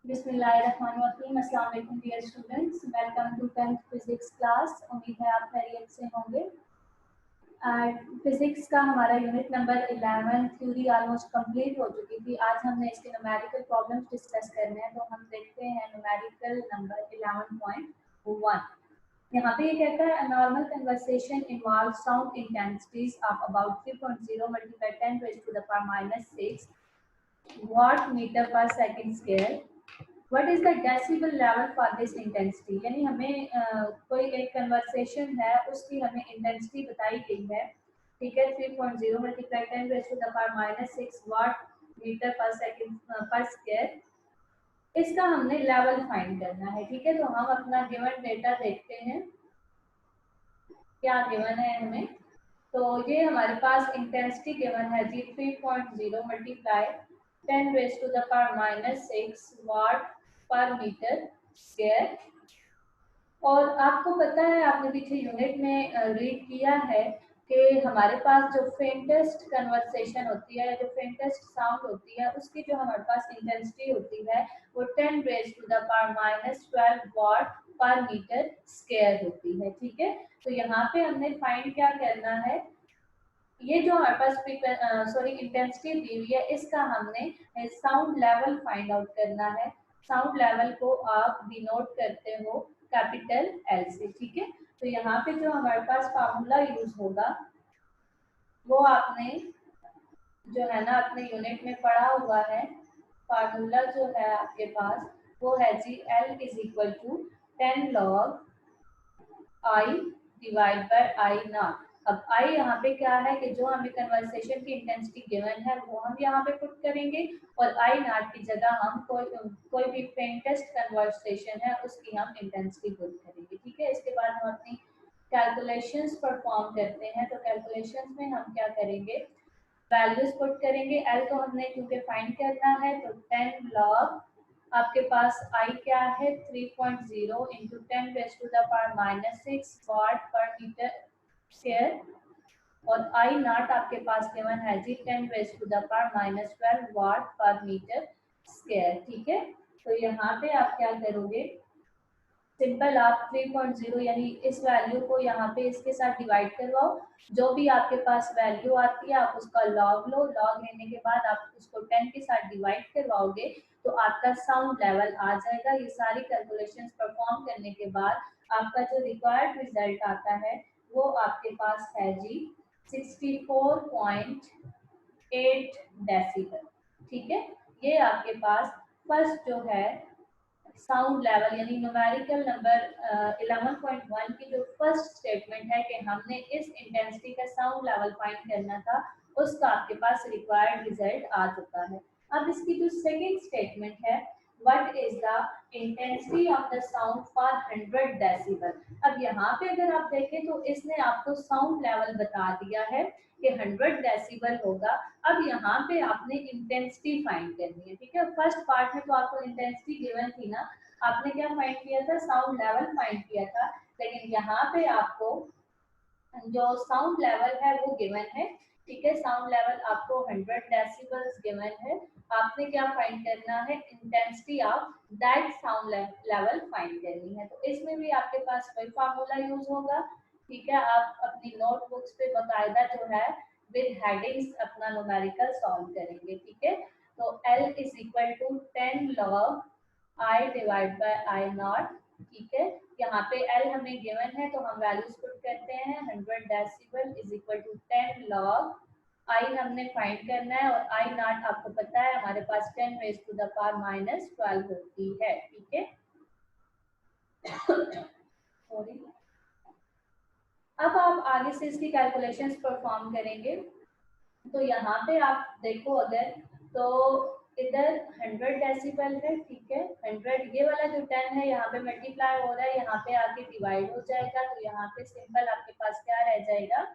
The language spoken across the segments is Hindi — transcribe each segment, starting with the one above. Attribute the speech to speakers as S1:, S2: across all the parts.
S1: बिस्मिल्लाहिर्रहमानिर्रहीम। अस्सलाम वालेकुम dear students, welcome to 10th physics class. उम्मीद है आप खैरियत से होंगे। फिजिक्स का हमारा unit number 11 theory almost complete हो चुकी थी। आज हमने इसके न्यूमेरिकल प्रॉब्लम्स डिस्कस करने हैं, तो हम देखते हैं न्यूमेरिकल नंबर 11.1। यहाँ पे ये कहता है normal conversation involve sound intensities of about 3.0 multiply 10 raised to the power -6 watt meter per second square। What is the decibel level for this intensity, यानी हमें कोई एक कन्वर्सेशन है उसकी हमें इंटेंसिटी बताई गई है। ठीक है, 3.0 multiply 10 raise to the power -6 watt metre पर सेकंड पर स्क्वायर। इसका हमने लेवल फाइंड करना है। ठीक है, तो हम अपना गिवन डेटा देखते हैं क्या गिवन है हमें। तो ये हमारे पास इंटेंसिटी गिवन है जी 3.0 multiply 10 raise to the power -6 watt पर मीटर स्क्वायर। और आपको पता है, आपने पीछे यूनिट में रीड किया है कि हमारे पास जो फेंटेस्ट कन्वर्सेशन होती है, जो फेंटेस्ट साउंड होती है, उसकी जो हमारे पास इंटेंसिटी होती है वो 10 रेज़ टू द पावर -12 वाट पर मीटर स्क्वायर होती है। ठीक है, तो यहाँ पे हमने फाइंड क्या करना है, ये जो हमारे पास इंटेंसिटी दी हुई है, इसका हमने साउंड लेवल फाइंड आउट करना है। साउंड लेवल को आप डिनोट करते हो कैपिटल एल से। ठीक है, तो यहाँ पे जो हमारे पास फार्मूला यूज होगा वो आपने जो है ना अपने यूनिट में पढ़ा हुआ है। फार्मूला जो है आपके पास वो है जी L is equal to 10 log I divide by I naught. अब आई यहाँ पे क्या है कि जो हमें कन्वर्सेशन की इंटेंसिटी गिवन है वो हम यहाँ पे पुट करेंगे, और आई नॉट की जगह हम कोई भी फेंटेस्ट कन्वर्सेशन है उसकी हम इंटेंसिटी पुट करेंगे। ठीक है, इसके बाद हम अपनी कैलकुलेशंस परफॉर्म करते हैं। तो कैलकुलेशंस में हम क्या करेंगे, वैल्यूज पुट करेंगे। एल को हमने क्योंकि फाइंड करना है, तो 10 log आपके पास आई क्या है 3.0 into 10 raise to the power -6 watt पर मीटर स्क्वायर, और आई नॉट आपके पास गिवन है जी 10 रेज़ टू द पावर -12 वाट पर मीटर स्क्वायर। ठीक है, तो यहाँ पे आप क्या करोगे, सिंपल आप 3.0 यानी इस वैल्यू को यहाँ पे इसके साथ डिवाइड करवाओ। जो भी आपके पास वैल्यू आती है आप उसका लॉग लो, लॉग लेने के बाद आप उसको 10 के साथ डिवाइड करवाओगे तो आपका साउंड लेवल आ जाएगा। ये सारी कैलकुलेशंस परफॉर्म करने के बाद आपका जो रिक्वायर्ड रिजल्ट आता है वो आपके पास है जी 64.8 डेसिबल। ठीक है, ये आपके पास फर्स्ट जो है साउंड लेवल यानी न्यूमेरिकल नंबर 11.1 की जो फर्स्ट स्टेटमेंट है कि हमने इस इंटेंसिटी का साउंड लेवल फाइंड करना था, उसका आपके पास रिक्वायर्ड रिजल्ट आ चुका है। अब इसकी जो सेकंड स्टेटमेंट है, what is the intensity of the sound for 100 decibel. अब यहाँ पे अगर आप देखें तो इसने आपको साउंड लेवल बता दिया है कि 100 डेसिबल होगा। अब यहाँ पे आपने इंटेंसिटी फाइंड करनी है। ठीक है, फर्स्ट पार्ट में तो आपको इंटेंसिटी गिवन थी ना, आपने क्या फाइंड किया था, साउंड लेवल फाइंड किया था। लेकिन यहाँ पे आपको जो साउंड लेवल है वो गिवन है। ठीक है, साउंड लेवल आपको 100 डेसिबल्स गिवन है। आपने क्या फाइंड करना है, intensity of that sound level find करनी है। तो इसमें भी आपके पास वही फार्मूला यूज होगा। ठीक है, आप अपनी नोटबुक्स पे बकायदा जो है विद हेडिंग्स अपना न्यूमेरिकल सॉल्व करेंगे। ठीक है, तो L is equal to 10 log I divide by I naught. ठीक है, यहाँ पे L हमें गिवन है तो हम वैल्यूज पुट करते हैं। 100 decibel is equal to 10 log I हमने फाइंड करना है, और आई नॉट आपको पता है हमारे पास 10 रेज़ टू द पावर -12 होती है। ठीक है, सॉरी। अब आप आगे से इसकी कैलकुलेशंस परफॉर्म करेंगे। तो यहाँ पे आप देखो अगर, तो इधर 100 डेसिबल है। ठीक है, 100 ये वाला जो 10 है यहाँ पे मल्टीप्लाई हो रहा है, यहाँ पे आके डिवाइड हो जाएगा। तो यहाँ पे सिंपल आपके पास क्या रह जाएगा,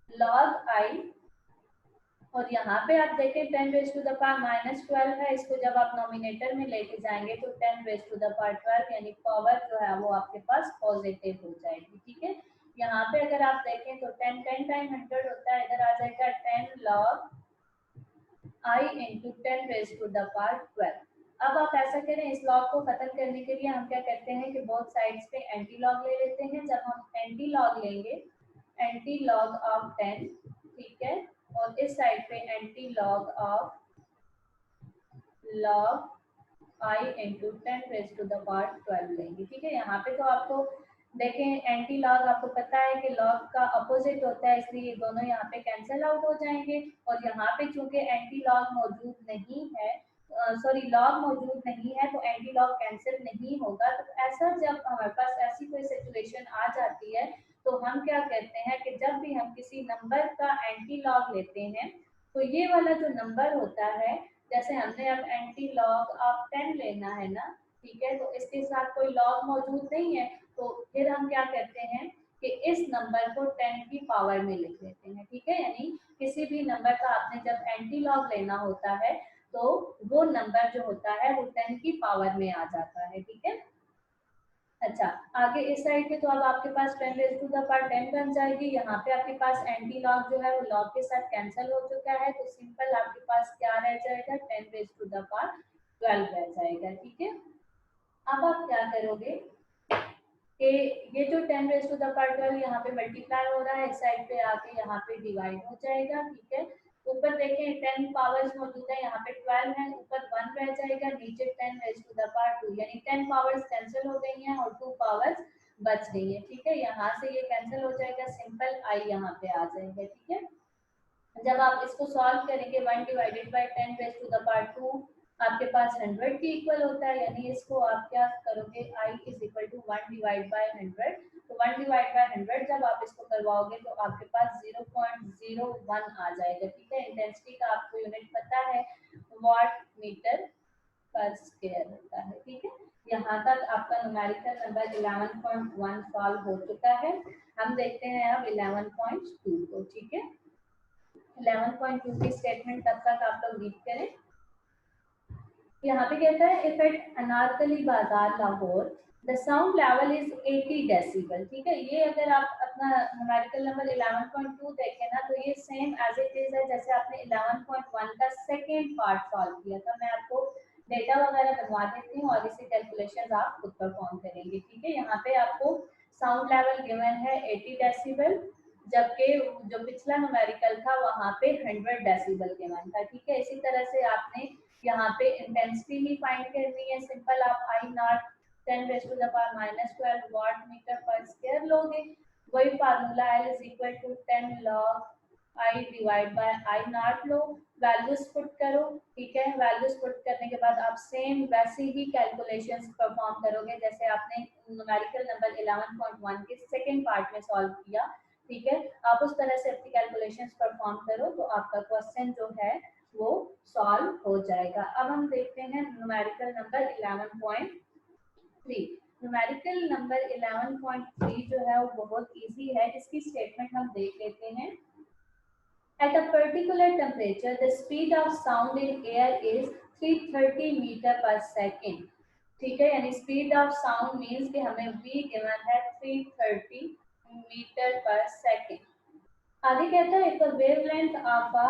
S1: log आई, और यहाँ पे आप देखें 10 रेज़ टू द पावर -12 है। इसको जब आप नॉमिनेटर में लेके जाएंगे तो 10 रेज़ टू द पावर 12 यानी पावर जो है वो आपके पास पॉजिटिव हो जाएगी। ठीक है, यहाँ पे अगर आप देखें तो 10 टाइम 100 होता है, इधर आ जाएगा 10 log I into 10 raise to the power 12। अब आप ऐसा करें, इस लॉग को खत्म करने के लिए हम क्या करते हैं कि बोथ साइड्स पे एंटी लॉग ले लेते हैं। जब हम एंटी लॉग लेंगे, एंटी लॉग ऑफ 10, ठीक है, और इस साइड पे anti log of log I into 10⁻12 लेंगे, ठीक है। यहाँ पे तो आपको देखें एंटी लॉग आपको पता है कि लॉग का अपोजिट होता है, इसलिए ये दोनों यहाँ पे कैंसिल आउट हो जाएंगे। और यहाँ पे चूंकि एंटी लॉग मौजूद नहीं है, सॉरी लॉग मौजूद नहीं है, तो एंटी लॉग कैंसिल नहीं होगा। तो ऐसा जब हमारे पास ऐसी कोई सिचुएशन आ जाती है तो हम क्या कहते हैं कि जब भी हम किसी नंबर का एंटी लॉग लेते हैं तो ये वाला जो नंबर होता है, जैसे हमने अब एंटी लॉग ऑफ 10 लेना है ना, ठीक है, तो इसके साथ कोई लॉग मौजूद नहीं है, तो फिर हम क्या करते हैं कि इस नंबर को 10 की पावर में लिख लेते हैं, ठीक है। यानी किसी भी नंबर का आपने जब एंटी लॉग लेना होता है तो वो नंबर जो होता है वो 10 की पावर में आ जाता है, ठीक है। अच्छा, आगे इस साइड पे तो अब आपके पास 10⁻10 बन जाएगी। यहाँ पे आपके पास एंटी लॉग जो है वो लॉग के साथ कैंसिल हो चुका है, तो सिंपल आपके पास क्या रह जाएगा, 10⁻12 रह जाएगा, ठीक है। अब आप क्या करोगे कि ये जो 10⁻12 यहाँ पे मल्टीप्लाई हो रहा है, इस साइड पे आके यहाँ पे डिवाइड हो जाएगा, ठीक है। ऊपर देखें 10 पावर्स मौजूद है, यहाँ पे 12 है, ऊपर 1 रह जाएगा, नीचे 10⁻2, यानी 10 पावर्स कैंसिल हो गई हैं और 2 पावर्स बच गई है, ठीक है। यहाँ से ये कैंसिल हो जाएगा, सिंपल आई यहाँ पे आ जाएगा, ठीक है। जब आप इसको सॉल्व करेंगे 1 डिवाइडेड बाय 10⁻2 आपके पास 100 के इक्वल होता है, यानी इसको आप क्या करोगे, i is equal to 1 divide by 100। तो 1 डिवाइड बाय 100 जब आप इसको करवाओगे तो आपके पास 0.01 आ जाएगा, ठीक है। इंटेंसिटी का आपको यूनिट पता है, वाट मीटर पर स्क्वायर होता है, ठीक है। यहाँ तक आपका न्यूमेरिकल नंबर 11.1 सॉल्व हो चुका है। हम देखते हैं अब 11.2 को, ठीक है। 11.2 की स्टेटमेंट तब तक आप लोग रीड करें। यहाँ पे कहता है इफ एट अनारकली बाजार Lahore the sound level is 80 decibel, ठीक है। ये अगर आप अपना न्यूमेरिकल नंबर 11.2 देखें ना तो ये सेम एज इट इज है जैसे आपने 11.1 का सेकेंड पार्ट सॉल्व किया था। मैं आपको डेटा वगैरह बनवा देती हूँ और इसी कैलकुलेशन आप खुद परफॉर्म करेंगे, ठीक है। यहाँ पे आपको साउंड लेवल गिवन है 80 डेसिबल, जबकि जो पिछला न्यूमेरिकल था वहाँ पे 100 डेसिबल गिवन था, ठीक है। इसी तरह से आपने यहाँ पे इंटेंसिटी ही फाइंड करनी है, सिंपल आप आई नॉट 10⁻⁻12 वाट मीटर पर स्क्वायर लोगे, वही formula L is equal to 10 log I divide by I naught लो, वैल्यूज पुट करो, ठीक है। वैल्यूज पुट करने के बाद आप सेम वैसे ही कैलकुलेशंस परफॉर्म करोगे जैसे आपने न्यूमेरिकल नंबर 11.1 के सेकेंड पार्ट में सॉल्व किया, ठीक है। आप उस तरह से अपनी कैलकुलेशंस परफॉर्म करो तो आपका क्वेश्चन जो है वो सॉल्व हो जाएगा। अब हम देखते हैं न्यूमेरिकल नंबर 11.3। न्यूमेरिकल नंबर 11.3 जो है वो बहुत इजी है, इसकी स्टेटमेंट हम देख लेते हैं। At a particular temperature, the speed of sound in air is 330 meter per second, ठीक है। यानी स्पीड ऑफ साउंड मीन्स कि हमें v गिवन है 330 मीटर पर सेकेंड। आगे कहता है if the wavelength of a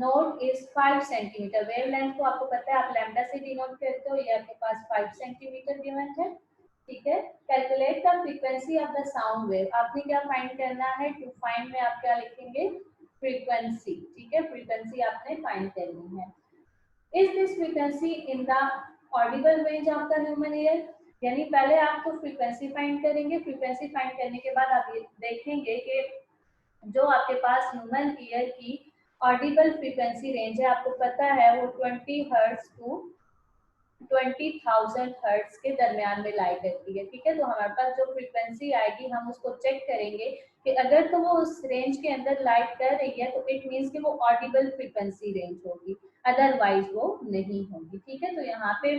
S1: note is 5 centimetre, wavelength को आपको पता है आप लैम्डा से डिनोट करते हो, ये आपके पास 5 सेंटीमीटर गिवन है, ठीक है। Calculate the frequency of the sound wave, आपने क्या फाइंड करना है, टू फाइंड में आप क्या लिखेंगे, फ्रीक्वेंसी, ठीक है। फ्रीक्वेंसी आपने फाइंड करनी है। Is this frequency in the Audible range of the human ear, यानी पहले आप तो फ्रीक्वेंसी फाइंड करेंगे, फ्रीक्वेंसी फाइंड करने के बाद आप ये देखेंगे कि जो आपके पास ह्यूमन ईयर की ऑडिबल फ्रीक्वेंसी रेंज है आपको पता है वो 20 हर्ट्ज टू 20,000 हर्ट्ज के दरमियान में लाई करती है, ठीक है। तो हमारे पास जो फ्रीक्वेंसी आएगी हम उसको चेक करेंगे कि अगर तो वो उस रेंज के अंदर लाइट कर रही है तो इट मीन्स कि वो ऑडिबल फ्रीक्वेंसी रेंज होगी, अदरवाइज वो नहीं होगी, ठीक है। तो यहाँ पे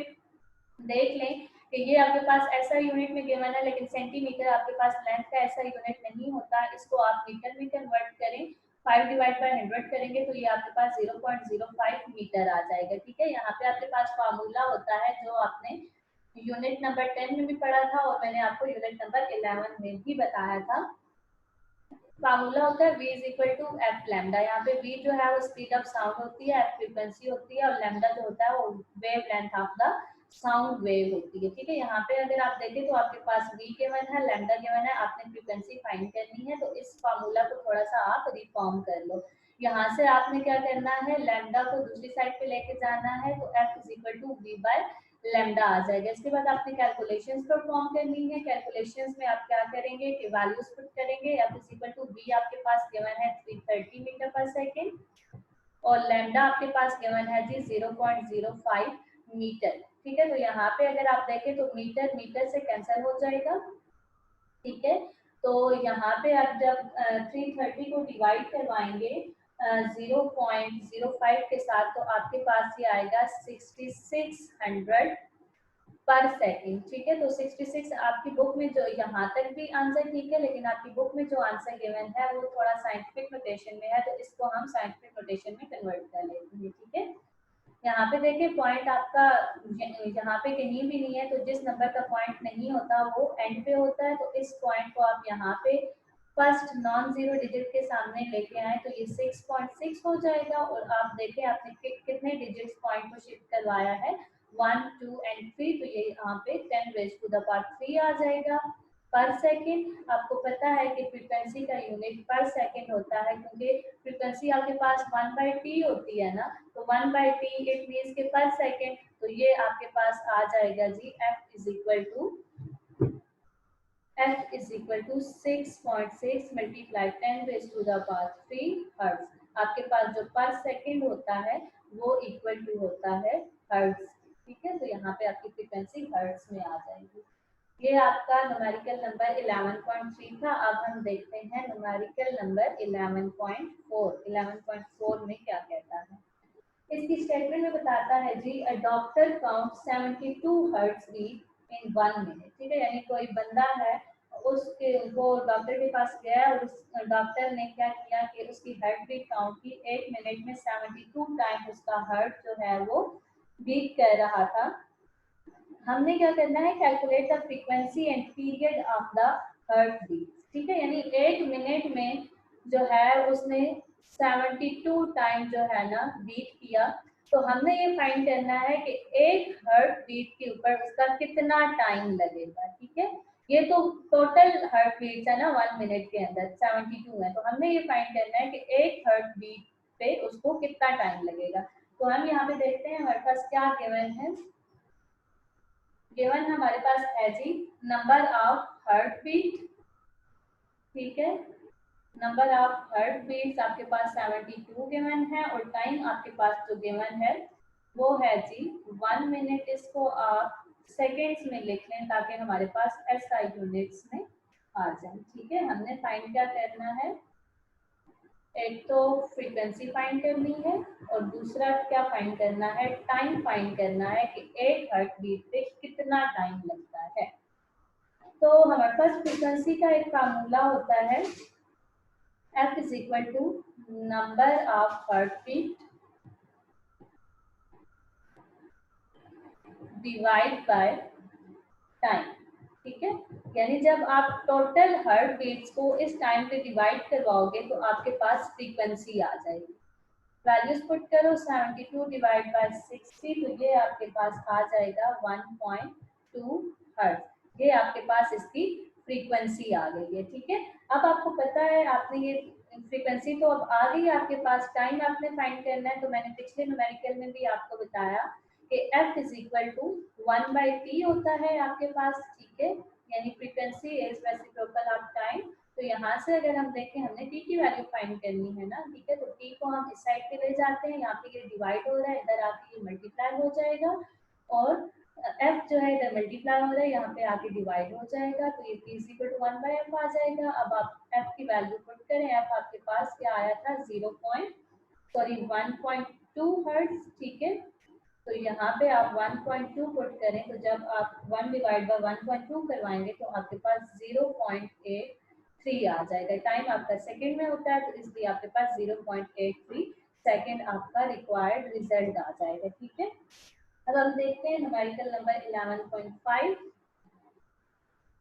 S1: देख लें कि ये आपके पास ऐसा यूनिट में गिवन है, लेकिन सेंटीमीटर आपके पास लेंथ का ऐसा यूनिट नहीं होता, इसको आप मीटर में कन्वर्ट करें, 5 डिवाइड बाय 100 करेंगे तो ये आपके पास 0.05 मीटर आ जाएगा, ठीक है। यहाँ पे आपके पास फार्मूला होता है जो आपने यूनिट नंबर 10 में भी पढ़ा था और मैंने आपको यूनिट नंबर 11 में भी बताया था। फार्मूला होता है v is equal to F lambda, यहाँ पे v जो है वो स्पीड ऑफ साउंड होती है, एफ फ्रीक्वेंसी होती है और लैम्डा जो होता है वो wave length of the sound wave होती है, ठीक है। यहाँ पे अगर आप देखें तो आपके पास v गिवन है, लैम्डा गिवन है, आपने फ्रीक्वेंसी फाइंड करनी है, तो इस फार्मूला को थोड़ा सा आप रिफॉर्म कर लो। यहाँ से आपने क्या करना है, लैम्डा को दूसरी साइड पे लेके जाना है, तो f is equal to v by lambda आ जाएगा। इसके बाद आपने कैलकुलेशंस परफॉर्म करनी है। कैलकुलेशंस में आप क्या करेंगे कि वैल्यूज पुट करेंगे। f is equal to v आपके पास गिवन है 330 मीटर पर सेकेंड और लैम्डा आपके पास गिवन है जी 0.05 मीटर, ठीक है। तो यहाँ पे अगर आप देखें तो मीटर मीटर से कैंसिल हो जाएगा, ठीक है। तो यहाँ पे आप जब 330 को डिवाइड करवाएंगे 0.05 के साथ, तो आपके पास ये आएगा 6600 पर सेकंड, ठीक है। तो 66 आपकी बुक में जो यहाँ तक भी आंसर ठीक है, लेकिन आपकी बुक में जो आंसर गिवन है वो थोड़ा साइंटिफिक नोटेशन में है, तो इसको हम साइंटिफिक नोटेशन में कन्वर्ट कर लेते हैं, ठीक है। यहाँ पे देखिए पॉइंट आपका यहाँ पे कहीं भी नहीं है, तो जिस नंबर का पॉइंट नहीं होता वो एंड पे होता है, तो इस पॉइंट को आप यहाँ पे फर्स्ट नॉन जीरो डिजिट के सामने लेके आए तो ये 6.6 हो जाएगा। और आप देखें आपने कितने डिजिट्स पॉइंट को शिफ्ट करवाया है, 1 2 एंड 3, तो ये यहाँ पे 10 रेज़ टू द पावर 3 आ जाएगा पर सेकंड। आपको पता है कि फ्रीक्वेंसी का यूनिट पर सेकंड होता है, क्योंकि फ्रीक्वेंसी आपके पास 1/t होती है ना, तो 1/t इट मींस के पर सेकंड, तो ये आपके पास आ जाएगा जी f is equal to 6.6 multiply 10 raise to the power 3 hertz. आपके पास जो पर सेकंड होता है वो इक्वल टू होता है हर्ट्ज, ठीक है। तो यहाँ पे आपकी फ्रीक्वेंसी हर्ट्ज में आ जाएगी। ये आपका न्यूमेरिकल नंबर 11.3 था। अब हम देखते हैं न्यूमेरिकल नंबर 11.4। 11.4 में क्या कहता है, इसकी स्टेटमेंट में बताता है जी a doctor count 72 hertz beat in 1 minute, ठीक है। यानी कोई बंदा है, उसके वो डॉक्टर के पास गया और उस डॉक्टर ने क्या किया कि उसकी हार्ट बीट काउंट की 1 मिनट में 72 टाइम उसका हार्ट जो है वो बीट कर रहा था। हमने क्या करना है, calculate the frequency and period of the heart beat, ठीक है। यानी 1 मिनट में जो है उसने 72 टाइम जो है ना बीट किया, तो हमने ये फाइंड करना है कि एक हार्ट बीट के ऊपर उसका कितना टाइम लगेगा, ठीक है। ये तो टोटल हार्ट बीट है ना 1 मिनट के अंदर 72 है, तो हमने ये फाइंड करना है कि एक हार्ट बीट पे उसको कितना टाइम लगेगा। तो हम यहाँ पे देखते हैं हमारे पास क्या गिवन है। गिवन हमारे पास है जी नंबर ऑफ हार्ट बीट, ठीक है। नंबर ऑफ हार्ट बीट्स आपके पास 72 गिवन है और टाइम आपके पास जो गिवन है वो है जी 1 मिनट। इसको आप सेकेंड्स में लिख लें ताकि हमारे पास एसआई यूनिट्स में आ जाए, ठीक है। हमने फाइंड क्या करना है, एक तो फ्रीक्वेंसी फाइंड करनी है और दूसरा क्या फाइंड करना है, टाइम फाइंड करना है कि एक हार्ट बीट पे कितना टाइम लगता है। तो हमारे पास फ्रीक्वेंसी का एक फार्मूला होता है f is equal to number of heart beat divide by time, ठीक है। यानी जब आप टोटल हार्ट बीट्स को इस टाइम पे डिवाइड करवाओगे तो आपके पास फ्रीक्वेंसी आ जाएगी। वैल्यूज पुट करो 72 डिवाइड बाय 60, तो ये आपके पास आ जाएगा 1.2 हर्ट्ज। ये आपके पास इसकी फ्रीक्वेंसी आ गई है, ठीक है। अब आपको पता है आपने ये फ्रीक्वेंसी तो अब आ गई आपके पास, टाइम आपने फाइंड करना है। तो मैंने पिछले न्यूमेरिकल में भी आपको बताया कि f is equal to 1/t होता है आपके पास, ठीक है। यानी frequency is reciprocal of time. तो यहाँ से अगर हम देखें हमने t की वैल्यू फाइंड करनी है ना, ठीक है। तो t को हम इस साइड पे ले जाते हैं, यहाँ पे ये डिवाइड हो रहा है, इधर आके ये मल्टीप्लाई हो जाएगा और f जो है इधर मल्टीप्लाई हो रहा है, यहाँ पे आके डिवाइड हो जाएगा, तो ये t इक्वल टू 1/f आ जाएगा। अब आप f की वैल्यू पुट करें, f आपके पास क्या आया था 1.2 हर्ट्ज, ठीक है। तो यहाँ पे आप 1.2 पुट करें, तो जब आप 1 डिवाइड बाय 1.2 करवाएंगे तो आपके पास 0.83 आ जाएगा। टाइम आपका सेकंड में होता है, तो इसलिए आपके पास 0.83 सेकंड आपका रिक्वायर्ड रिजल्ट आ जाएगा, ठीक है। अब हम देखते हैं न्यूमेरिकल नंबर 11.5।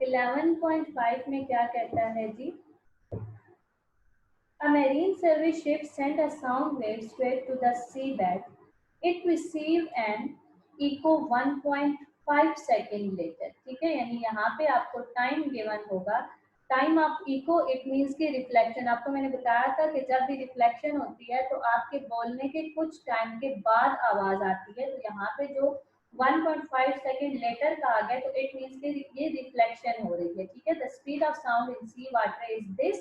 S1: 11.5 में क्या कहता है जी, A marine service ship sent a sound wave straight to the seabed. It received an echo 1.5 second later, ठीक है। यानी यहाँ पे आपको टाइम गिवन होगा, time of echo it means की रिफ्लेक्शन। आपको मैंने बताया था कि जब भी रिफ्लेक्शन होती है तो आपके बोलने के कुछ टाइम के बाद आवाज आती है, तो यहाँ पे जो 1.5 सेकेंड लेटर कहा गया तो इट मीन्स कि ये रिफ्लेक्शन हो रही है, ठीक है। The speed of sound in sea water is this,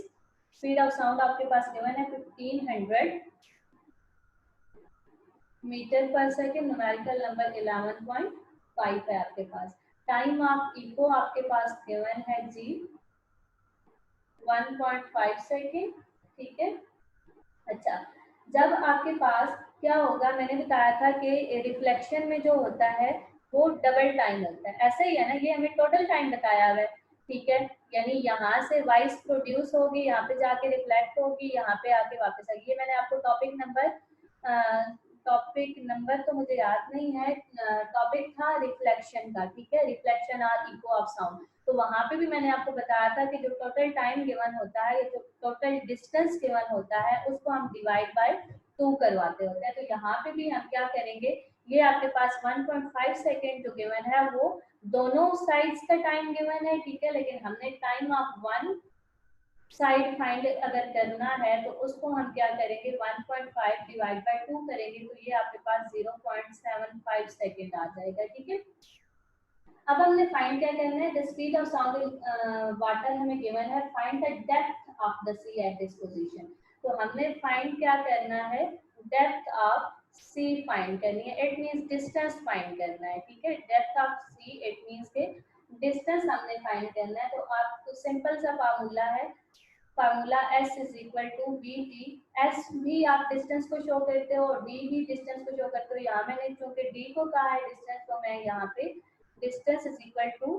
S1: speed of sound आपके पास गिवन है 1500 मीटर पर सेकेंड, न्यूमेरिकल नंबर 11.5 है आपके पास। टाइम ऑफ इको आपके पास गिवन है जी 1.5 सेकेंड, ठीक है। अच्छा, जब आपके पास क्या होगा, मैंने बताया था कि रिफ्लेक्शन में जो होता है वो डबल टाइम होता है, ऐसे ही है ना, ये हमें टोटल टाइम बताया हुआ है, ठीक है। यानी यहाँ से वॉइस प्रोड्यूस होगी, यहाँ पे जाके रिफ्लेक्ट होगी, यहाँ पे आके वापस आएगी। ये मैंने आपको टॉपिक नंबर तो मुझे याद नहीं है, टॉपिक था रिफ्लेक्शन का, ठीक है, रिफ्लेक्शन और इको ऑफ साउंड। तो वहां पे भी मैंने आपको बताया था कि जो टोटल टाइम गिवन होता है, जो टोटल डिस्टेंस गिवन होता है, उसको हम डिवाइड बाय 2 करवाते होते हैं। तो यहाँ पे भी हम क्या करेंगे, ये आपके पास 1.5 सेकेंड जो गिवन है वो दोनों साइड्स का टाइम गिवन है, ठीक है। लेकिन हमने time of one side find अगर करना है तो उसको हम क्या करेंगे, 1.5 डिवाइड बाय 2 करेंगे, तो ये आपके पास 0.75 सेकेंड आ जाएगा, ठीक है। अब हमने फाइंड क्या करना है, the speed of sound in water हमें गिवन है, find the depth of the sea at this position. तो हमने फाइंड क्या करना है, डेप्थ ऑफ सी फाइंड करनी है, इट मींस डिस्टेंस फाइंड करना है, ठीक है। Depth of sea it means के डिस्टेंस हमने फाइंड करना है। तो आपको सिंपल सा फार्मूला है, formula S is equal to v t. S भी आप डिस्टेंस को शो करते हो और डी भी डिस्टेंस को शो करते हो। यहाँ मैंने चूंकि डी को कहा है डिस्टेंस, तो मैं यहाँ पे डिस्टेंस इज इक्वल टू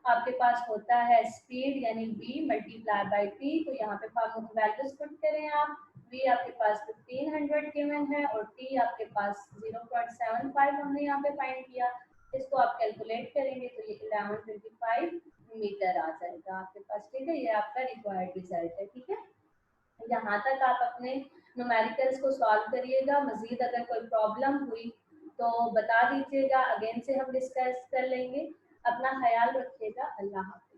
S1: आपके पास होता है स्पीड यानी v मल्टीप्लाई बाय t। तो यहाँ पे वैल्यूज पुट करें आप, v आपके पास 1500 गिवन है और t आपके पास 0.75 हमने यहाँ पे फाइंड किया। इसको आप कैलकुलेट करेंगे तो ये 1125 मीटर आ जाएगा आपके पास, ठीक है। ये आपका रिक्वायर्ड रिजल्ट है, ठीक है। यहाँ तक आप अपने न्यूमेरिकल्स को सॉल्व करिएगा। मजीद अगर कोई प्रॉब्लम हुई तो बता दीजिएगा, अगेन से हम डिस्कस कर लेंगे। अपना ख्याल रखिएगा। अल्लाह हाफ़िज़।